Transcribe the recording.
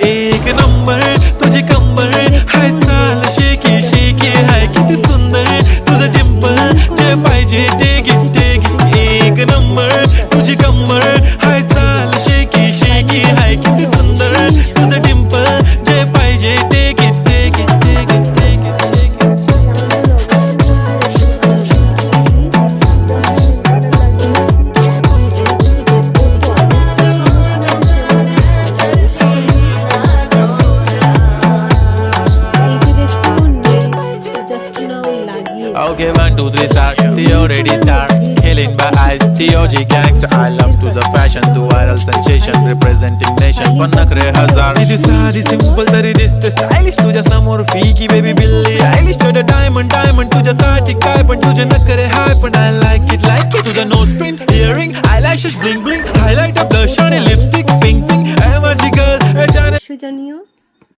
एक नंबर तुझी कंबर हाय चाल शेकी शेकी हाय किती सुंदर तुझं डिंपल जे पाहिजे ते घे एक नंबर तुझी कंबर हाय चाल शेकी शेकी हाय किती सुंदर तुझं डिंपल जे पाहिजे ते घे Okay, 1, 2, 3, start. The already start. Killing by eyes. The OG gangster. I love to the passion, to viral sensation, representing nation. पण नखरे हजार. किती साधी simple तरी दिसते stylish. तुझ्या समोर फीकी baby बिल्ली आयलिश. तुझं diamond तुझ्यासाठी काय पण तुझे नखरे हाय पण I like it. तुझं nose pin, earring, eyelashes bling bling, highlighter, blush आणि lipstick pink. माझी girl. জানিও।